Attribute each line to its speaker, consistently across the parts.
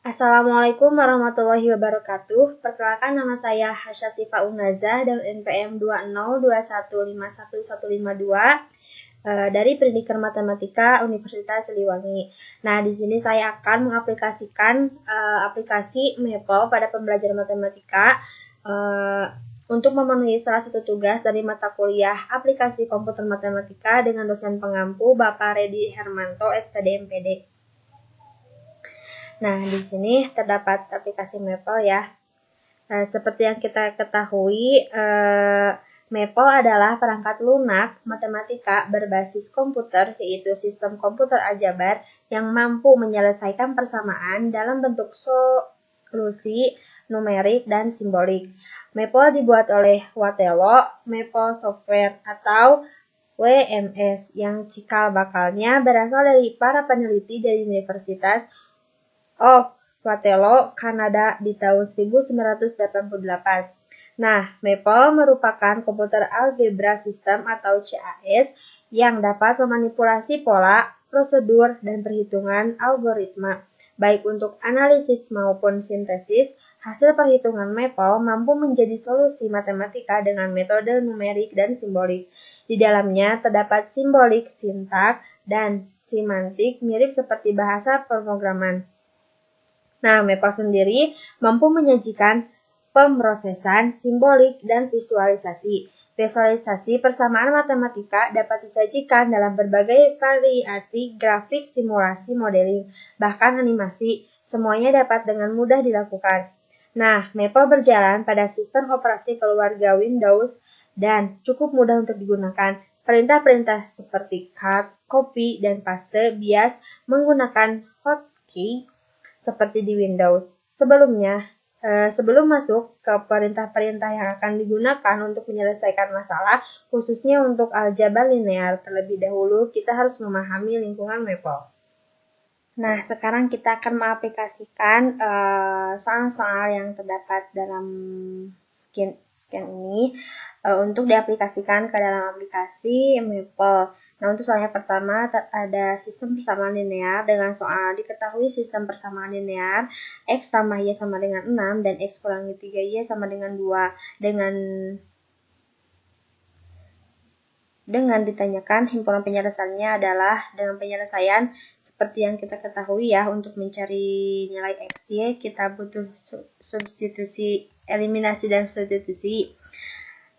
Speaker 1: Assalamualaikum warahmatullahi wabarakatuh. Perkenalkan, nama saya Hasya Sifa Unaza dan NPM 202151152 dari Pendidikan Matematika Universitas Siliwangi. Nah, di sini saya akan mengaplikasikan aplikasi Maple pada pembelajaran matematika untuk memenuhi salah satu tugas dari mata kuliah Aplikasi Komputer Matematika dengan dosen pengampu Bapak Redi Hermanto, SPD MPD. Nah, di sini terdapat aplikasi Maple ya. Seperti yang kita ketahui, Maple adalah perangkat lunak matematika berbasis komputer, yaitu sistem komputer aljabar yang mampu menyelesaikan persamaan dalam bentuk solusi numerik dan simbolik. Maple dibuat oleh Watelo Maple Software atau WMS yang cikal bakalnya berasal dari para peneliti dari Universitas of Watelo, Kanada di tahun 1988. Nah, Maple merupakan komputer algebra sistem atau CAS yang dapat memanipulasi pola, prosedur, dan perhitungan algoritma. Baik untuk analisis maupun sintesis, hasil perhitungan Maple mampu menjadi solusi matematika dengan metode numerik dan simbolik. Di dalamnya terdapat simbolik, sintak, dan semantik mirip seperti bahasa pemrograman. Nah, Maple sendiri mampu menyajikan pemrosesan, simbolik, dan visualisasi. Visualisasi persamaan matematika dapat disajikan dalam berbagai variasi grafik, simulasi, modeling, bahkan animasi. Semuanya dapat dengan mudah dilakukan. Nah, Maple berjalan pada sistem operasi keluarga Windows dan cukup mudah untuk digunakan. Perintah-perintah seperti cut, copy, dan paste bias menggunakan hotkey seperti di Windows. Sebelum masuk ke perintah-perintah yang akan digunakan untuk menyelesaikan masalah, khususnya untuk aljabar linear, terlebih dahulu kita harus memahami lingkungan Maple. Nah, sekarang kita akan mengaplikasikan soal-soal yang terdapat dalam scan ini untuk diaplikasikan ke dalam aplikasi Maple. Nah, untuk soal yang pertama ada sistem persamaan linear dengan soal diketahui sistem persamaan linear X tambah Y sama dengan 6 dan X kurangi 3Y sama dengan 2 dengan ditanyakan himpunan penyelesaiannya adalah dengan penyelesaian seperti yang kita ketahui ya, untuk mencari nilai X, Y kita butuh substitusi, eliminasi, dan substitusi.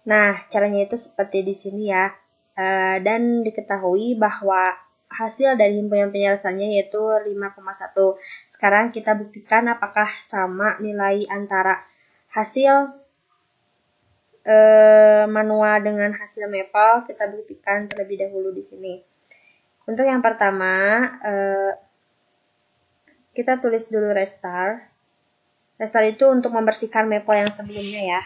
Speaker 1: Nah, caranya itu seperti di sini ya. Dan diketahui bahwa hasil dari himpunan penyelesaiannya yaitu 5,1. Sekarang kita buktikan apakah sama nilai antara hasil manual dengan hasil Maple. Kita buktikan terlebih dahulu di sini. Untuk yang pertama, kita tulis dulu restart. Restart itu untuk membersihkan Maple yang sebelumnya ya.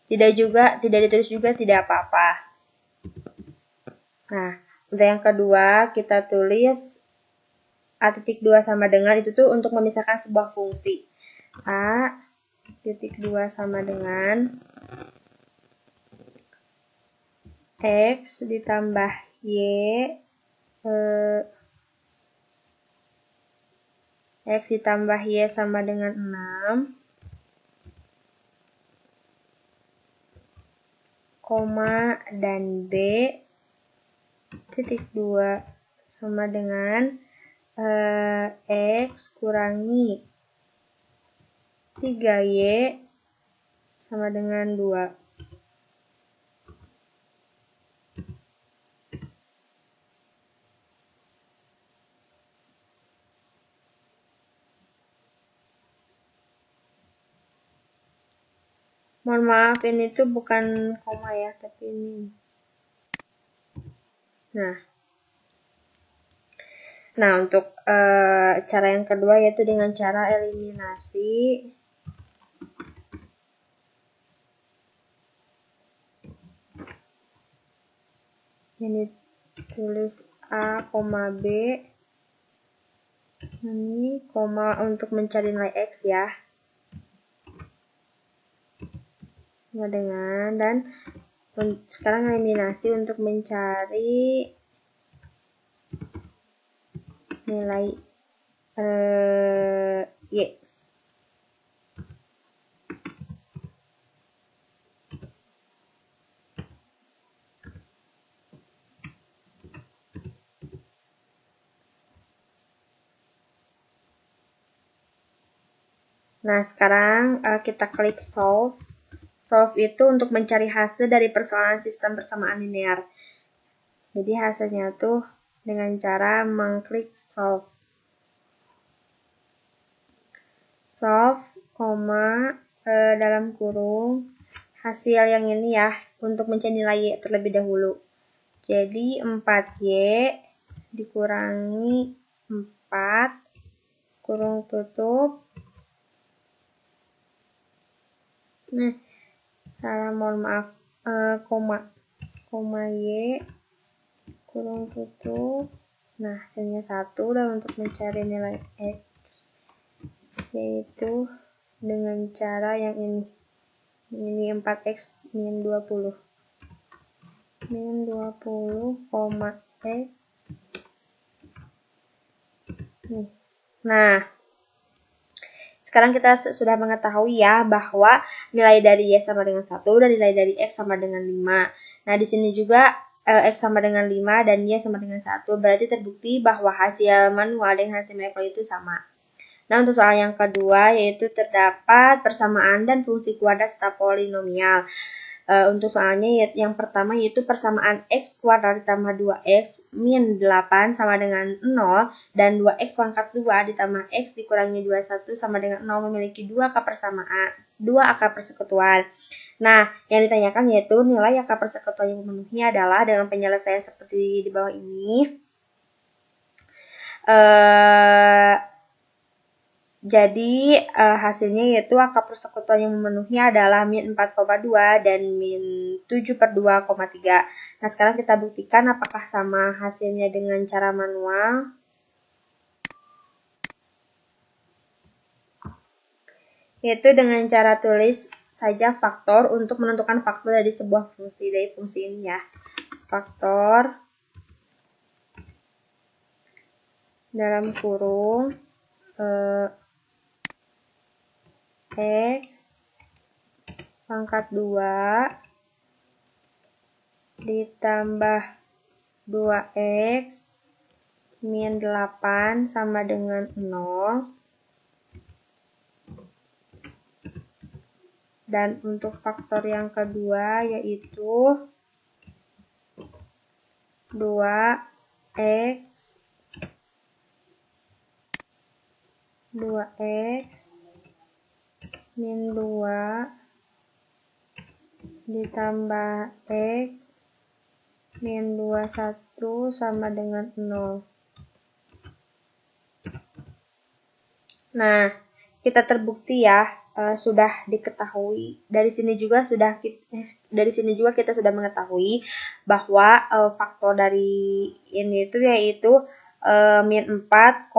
Speaker 1: Tidak ditulis juga tidak apa-apa. Nah, untuk yang kedua kita tulis A.2 sama dengan, itu tuh untuk memisahkan sebuah fungsi. A.2 sama dengan X ditambah Y, X ditambah Y sama dengan 6, koma, dan B titik 2 sama dengan X kurangi 3Y sama dengan 2. Mohon maaf, ini tuh bukan koma ya, tapi ini. Nah, untuk cara yang kedua yaitu dengan cara eliminasi. Ini tulis A, B. Ini koma untuk mencari nilai X ya. sama dengan, dan sekarang eliminasi untuk mencari nilai Y. Nah, sekarang kita klik solve. Solve itu untuk mencari hasil dari persoalan sistem persamaan linear. Jadi hasilnya tuh dengan cara mengklik solve. Solve, dalam kurung, hasil yang ini ya, untuk mencari nilai Y terlebih dahulu. Jadi 4Y dikurangi 4, kurung tutup. Nah, mohon maaf, koma Y, kurung tutup. Nah, hasilnya 1, dan untuk mencari nilai X, yaitu dengan cara yang ini 4X min 20. Min 20, X. Nah, sekarang kita sudah mengetahui ya bahwa nilai dari Y sama dengan 1 dan nilai dari X sama dengan 5. Nah, di sini juga X sama dengan 5 dan Y sama dengan 1. Berarti terbukti bahwa hasil manual dan hasil mapel itu sama. Nah, untuk soal yang kedua yaitu terdapat persamaan dan fungsi kuadrat serta polinomial. Untuk soalnya yang pertama yaitu persamaan X kuadrat ditambah 2X min 8 sama dengan 0 dan 2X pangkat 2 ditambah X dikurangi 21 sama dengan 0 memiliki dua akar persekutuan. Nah, yang ditanyakan yaitu nilai akar persekutuan yang memenuhi adalah dengan penyelesaian seperti di bawah ini. Jadi hasilnya yaitu akar persekutuan yang memenuhi adalah min 4,2 dan min 7/2,3. Nah, sekarang kita buktikan apakah sama hasilnya dengan cara manual. Yaitu dengan cara tulis saja faktor untuk menentukan faktor dari sebuah fungsi. Dari fungsi ini ya. Faktor dalam kurung X pangkat 2 ditambah 2X min 8 sama dengan 0. Dan untuk faktor yang kedua yaitu 2X min 2 ditambah X min 21 sama dengan 0. Nah, kita terbukti ya, sudah diketahui. Dari sini juga kita sudah mengetahui bahwa faktor dari ini itu yaitu min 4,2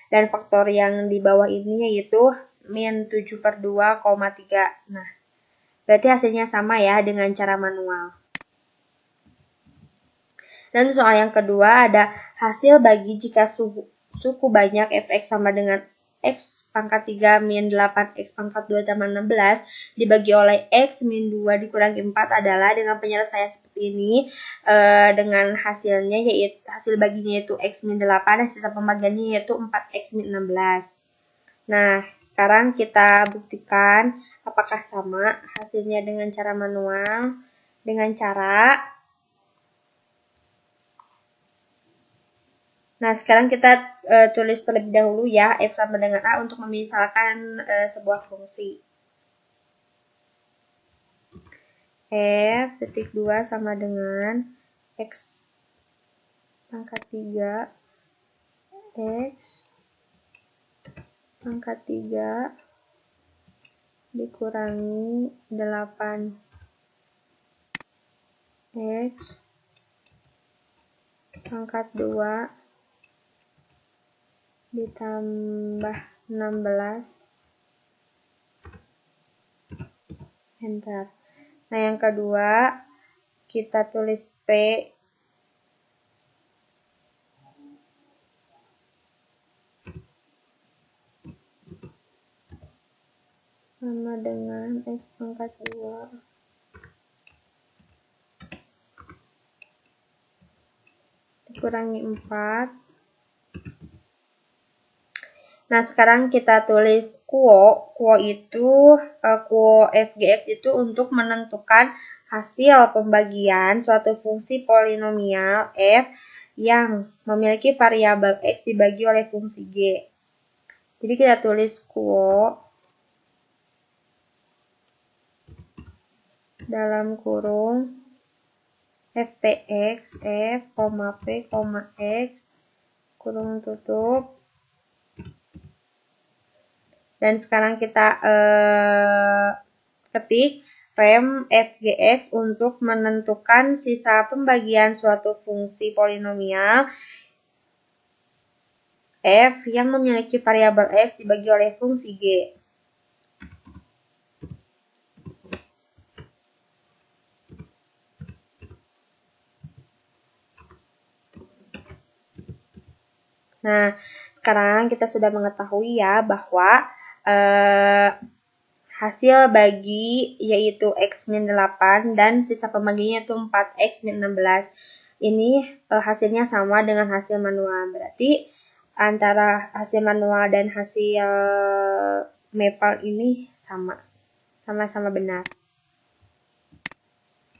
Speaker 1: dan faktor yang di bawah ini yaitu min 7/2,3. Nah, berarti hasilnya sama ya dengan cara manual. Dan soal yang kedua ada hasil bagi jika suku banyak fx sama dengan x pangkat 3 min 8x pangkat 2 tambah 16 dibagi oleh x min 2 dikurangi 4 adalah dengan penyelesaian seperti ini, dengan hasilnya yaitu hasil baginya yaitu x min 8 dan sisa pembagiannya yaitu 4x min 16. Nah, sekarang kita buktikan apakah sama hasilnya dengan cara manual. Dengan cara Nah, sekarang kita tulis terlebih dahulu ya, F sama dengan A untuk memisalkan sebuah fungsi. F titik 2 sama dengan X pangkat 3 X pangkat 3 dikurangi 8 X pangkat 2 ditambah 16 enter. Nah, yang kedua kita tulis P sama dengan X pangkat 2 dikurangi 4. Nah, sekarang kita tulis kuo. Kuo itu, kuo FGX itu untuk menentukan hasil pembagian suatu fungsi polinomial F yang memiliki variabel X dibagi oleh fungsi G. Jadi kita tulis kuo dalam kurung FPX, F, P, X, kurung tutup. Dan sekarang kita ketik rem FGX untuk menentukan sisa pembagian suatu fungsi polinomial F yang memiliki variabel X dibagi oleh fungsi G. Nah, sekarang kita sudah mengetahui ya bahwa hasil bagi yaitu X-8 dan sisa pembagiannya itu 4X-16. Ini hasilnya sama dengan hasil manual. Berarti antara hasil manual dan hasil Maple ini sama-sama benar.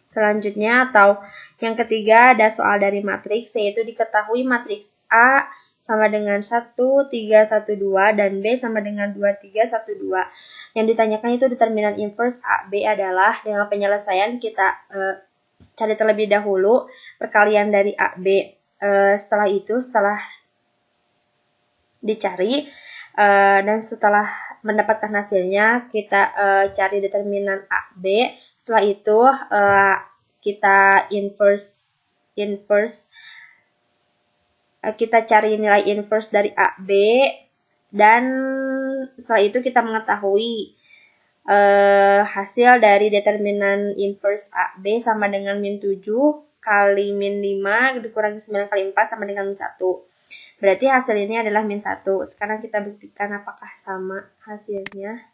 Speaker 1: Selanjutnya atau yang ketiga ada soal dari matriks, yaitu diketahui matriks A sama dengan 1, 3, 1, 2 dan B sama dengan 2, 3, 1, 2. Yang ditanyakan itu determinan inverse AB adalah dengan penyelesaian kita cari terlebih dahulu perkalian dari AB. Setelah itu, setelah dicari dan setelah mendapatkan hasilnya, kita cari determinan AB. Setelah itu kita inverse kita cari nilai inverse dari AB, dan setelah itu kita mengetahui hasil dari determinan inverse AB sama dengan min 7 kali min 5 dikurangi 9 kali 4 sama dengan min 1. Berarti hasil ini adalah min 1. Sekarang kita buktikan apakah sama hasilnya.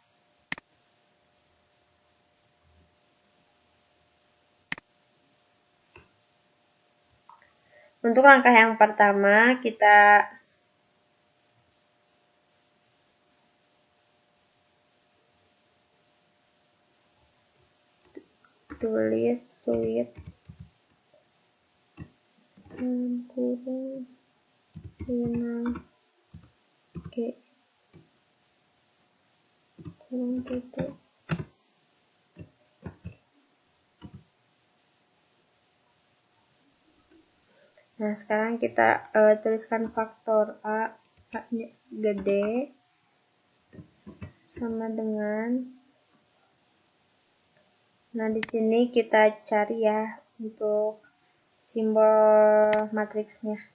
Speaker 1: Untuk langkah yang pertama, kita tulis suit kurung 5G kurung tutup. Nah, sekarang kita tuliskan faktor A-nya gede sama dengan, nah di sini kita cari ya untuk simbol matriksnya.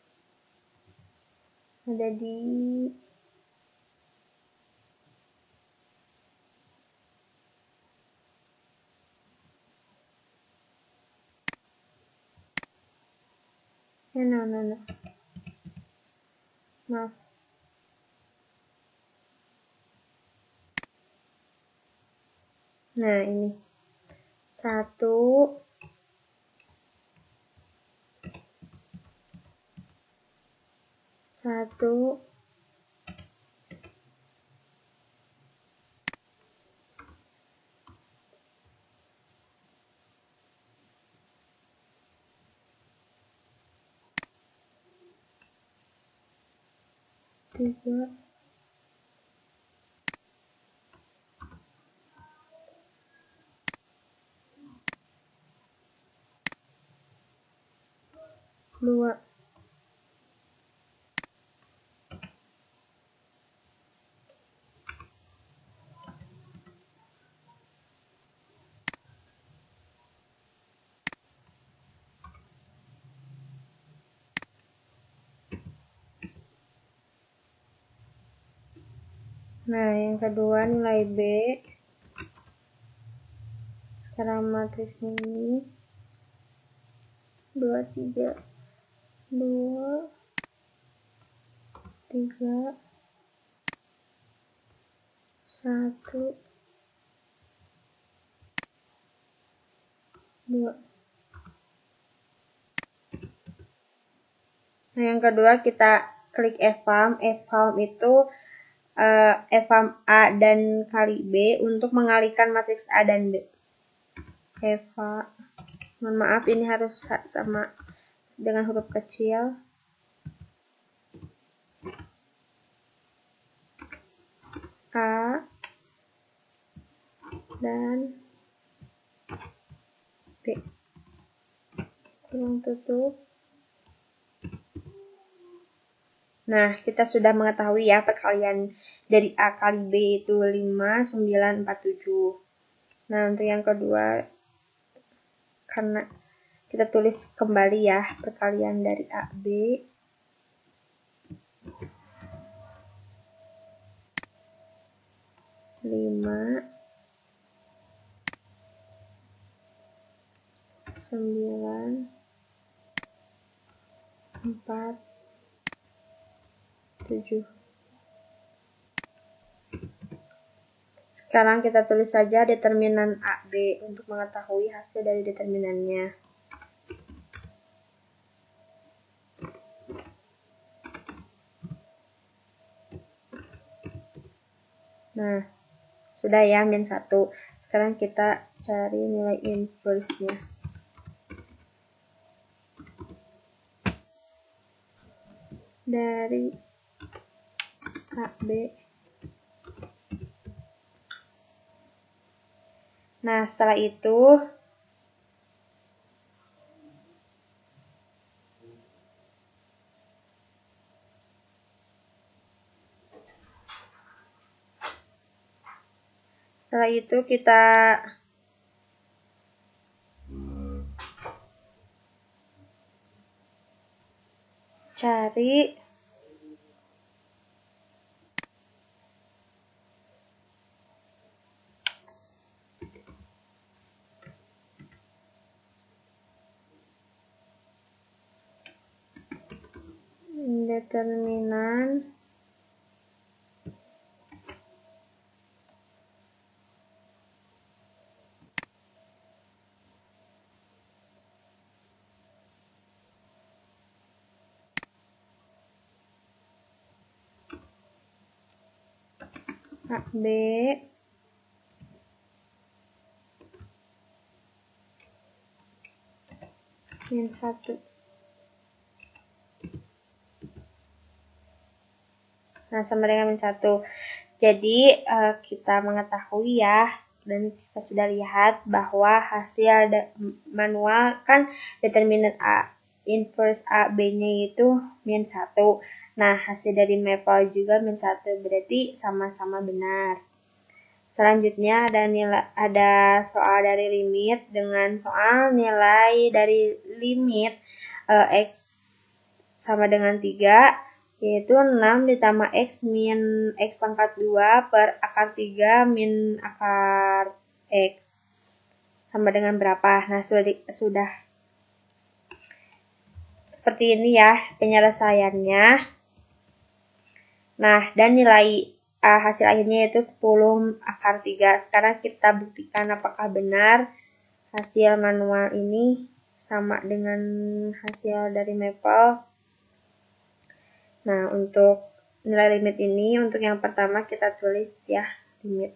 Speaker 1: Ada di no. Maaf. Nah, ini 1 1 3 2. Nah, yang kedua nilai B Sekarang matriksnya ini 2, 3, 2, 3, 1, 2. Nah, yang kedua kita klik EVALV. EVALV itu EVALV A dan kali B untuk mengalihkan matriks A dan B. Mohon maaf, ini harus sama dengan huruf kecil. A dan B. Kurung tutup. Nah, kita sudah mengetahui ya perkalian dari A kali B itu 5, 9, 4, 7. Nah, untuk yang kedua, karena kita tulis kembali ya perkalian dari A, B. 5, 9, 4, 7. Sekarang kita tulis saja determinan AB untuk mengetahui hasil dari determinannya. Nah, sudah ya, min 1. Sekarang kita cari nilai inverse-nya. Dari AB. Nah, setelah itu kita cari determinan AB min 1. Nah, sama dengan min 1. Jadi, kita mengetahui ya, dan kita sudah lihat bahwa hasil manual kan determinan A inverse A B-nya itu min 1. Nah, hasil dari maple juga min 1, berarti sama-sama benar. Selanjutnya ada soal dari limit dengan soal nilai dari limit X sama dengan 3, yaitu 6 ditambah X min X pangkat 2 per akar 3 min akar X. Sama dengan berapa? Nah, sudah seperti ini ya penyelesaiannya. Nah, dan nilai hasil akhirnya yaitu 10 akar 3. Sekarang kita buktikan apakah benar hasil manual ini sama dengan hasil dari maple. Nah, untuk nilai limit ini, untuk yang pertama kita tulis ya limit.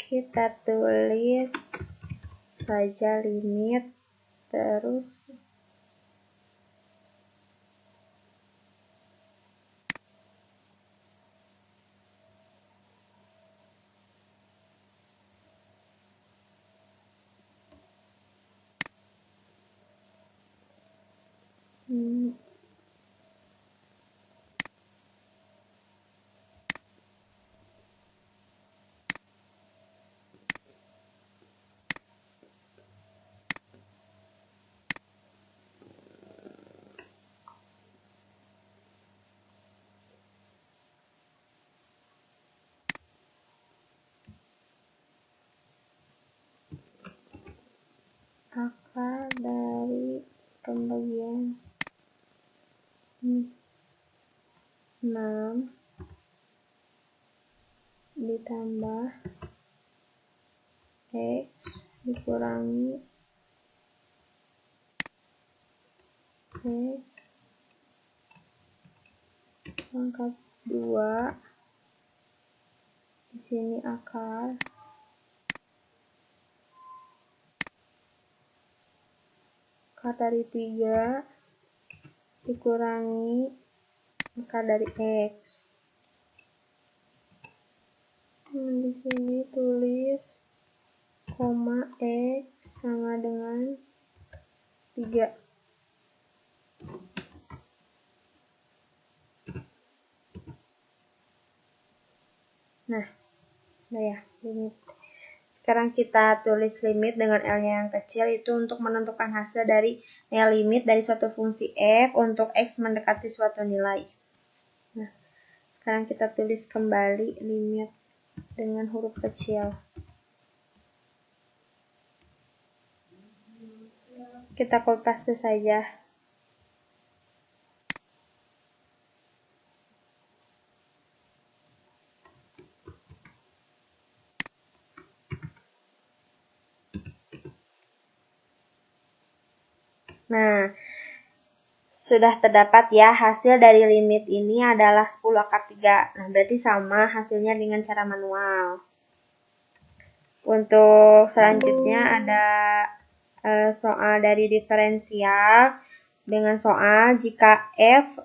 Speaker 1: Kita tulis saja limit, terus akar dari pembagian 6 ditambah X dikurangi X pangkat 2, di sini akar dari 3 dikurangi akar dari X. Di sini tulis koma X sama dengan 3. Nah, udah ya, limit. Sekarang kita tulis limit dengan L-nya yang kecil, itu untuk menentukan hasil dari limit dari suatu fungsi f untuk X mendekati suatu nilai. Nah, sekarang kita tulis kembali limit dengan huruf kecil. Kita copy paste saja. Nah, sudah terdapat ya, hasil dari limit ini adalah 10 akar 3. Nah, berarti sama hasilnya dengan cara manual. Untuk selanjutnya ada soal dari diferensial dengan soal jika f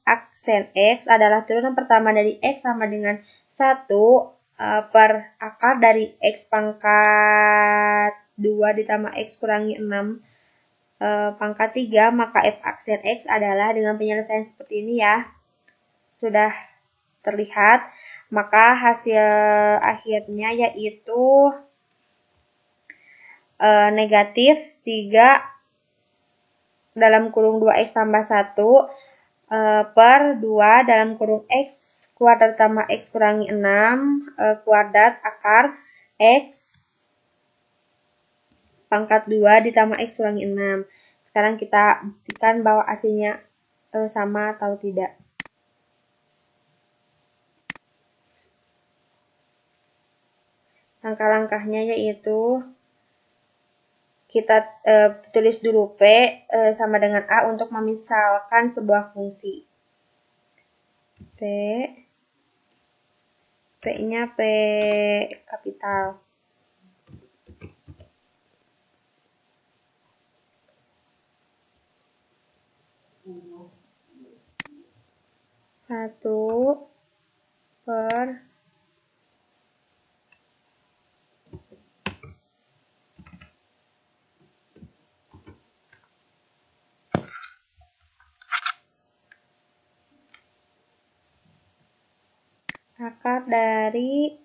Speaker 1: aksen X adalah turunan pertama dari X sama dengan 1 per akar dari X pangkat 2 ditambah X kurangi 6 pangkat 3, maka f aksen X adalah, dengan penyelesaian seperti ini ya, sudah terlihat, maka hasil akhirnya yaitu negatif 3 dalam kurung 2X tambah 1 per 2 dalam kurung X kuadrat tambah X kurangi 6 kuadrat akar X pangkat 2 ditambah X kurangi 6. Sekarang kita buktikan bahwa hasilnya sama atau tidak. Langkah-langkahnya yaitu kita tulis dulu P sama dengan A untuk memisalkan sebuah fungsi. P-nya P kapital. Satu per akar dari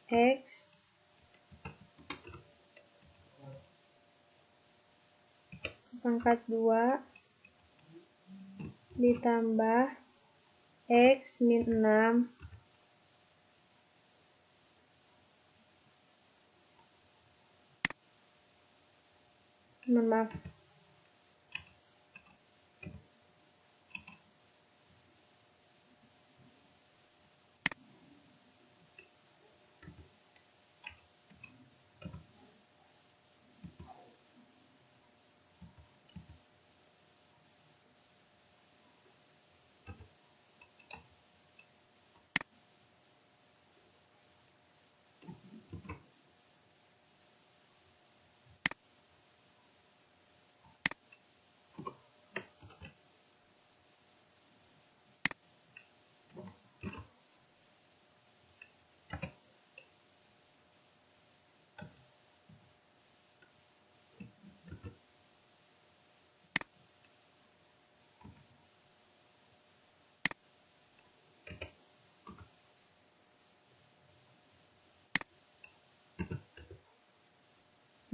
Speaker 1: X pangkat 2 ditambah X min 6 maaf.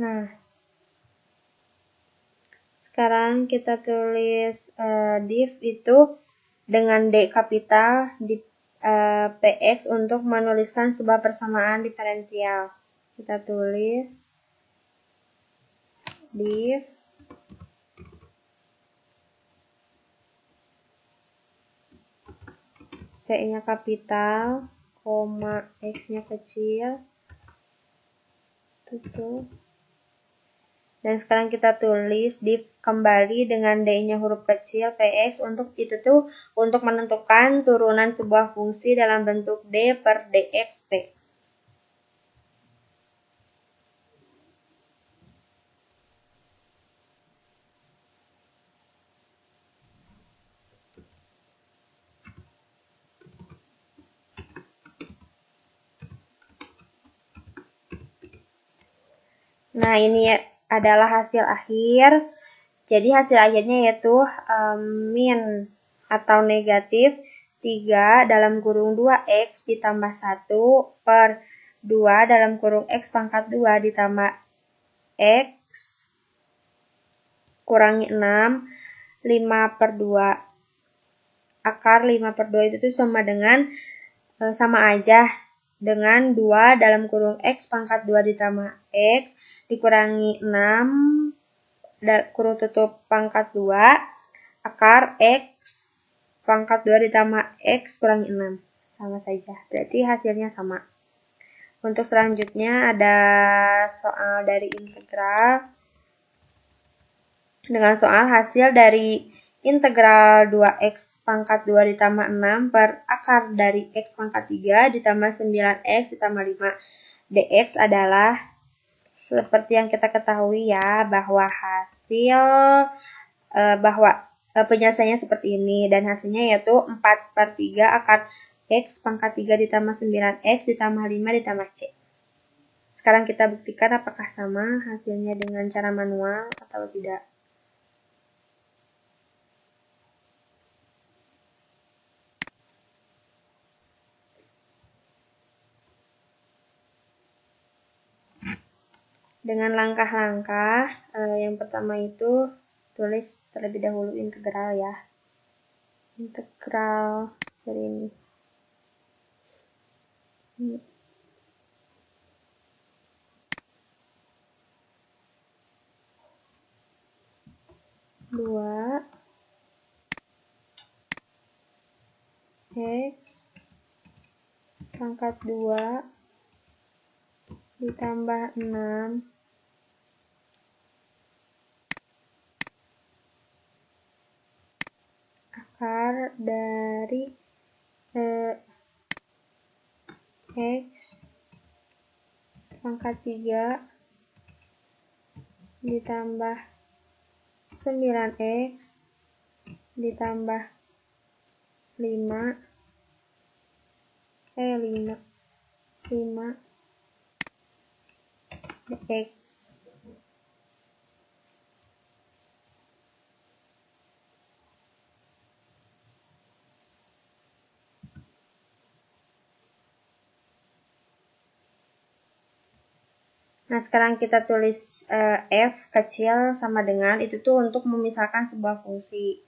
Speaker 1: Nah, sekarang kita tulis div itu dengan D kapital di PX untuk menuliskan sebuah persamaan diferensial. kita tulis div T-nya kapital, koma X-nya kecil, tutup. Dan sekarang kita tulis div kembali dengan D-nya huruf kecil PX untuk itu tuh untuk menentukan turunan sebuah fungsi dalam bentuk D per DXP. Nah, ini adalah hasil akhir. Jadi hasil akhirnya yaitu min atau negatif 3 dalam kurung 2X ditambah 1 per 2 dalam kurung X pangkat 2 ditambah X kurangi 6, 5 per 2. Akar 5 per 2 itu tuh sama dengan, sama aja dengan 2 dalam kurung X pangkat 2 ditambah X dikurangi 6 kurung tutup pangkat 2 akar X pangkat 2 ditambah X kurangi 6. Sama saja, berarti hasilnya sama. Untuk selanjutnya ada soal dari integral. Dengan soal hasil dari integral 2X pangkat 2 ditambah 6 per akar dari X pangkat 3 ditambah 9X ditambah 5 dx adalah seperti yang kita ketahui ya, bahwa penyelesaiannya seperti ini, dan hasilnya yaitu 4 per 3 akar X pangkat 3 ditambah 9X ditambah 5 ditambah C. Sekarang kita buktikan apakah sama hasilnya dengan cara manual atau tidak. Dengan langkah-langkah, yang pertama itu tulis terlebih dahulu integral ya. Integral dari ini. 2 X pangkat 2 ditambah 6 akar dari X pangkat 3 ditambah 9X ditambah 5 dx. Nah, sekarang kita tulis f kecil sama dengan, itu tuh untuk memisahkan sebuah fungsi.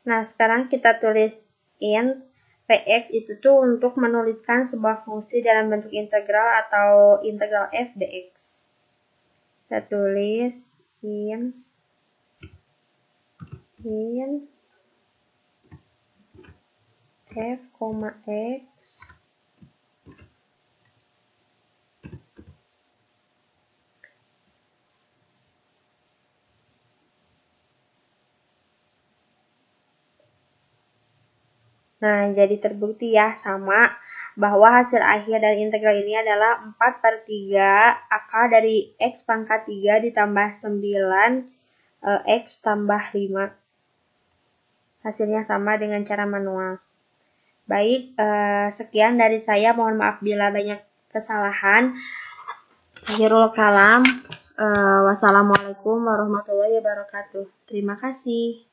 Speaker 1: Nah, sekarang kita tulis int Px itu tuh untuk menuliskan sebuah fungsi dalam bentuk integral atau integral f dx. Kita tulis int f, x Nah, jadi terbukti ya sama bahwa hasil akhir dari integral ini adalah 4/3 akar dari X pangkat 3 ditambah 9 X tambah 5. Hasilnya sama dengan cara manual. Baik, sekian dari saya. Mohon maaf bila banyak kesalahan. Akhirul kalam. Wassalamualaikum warahmatullahi wabarakatuh. Terima kasih.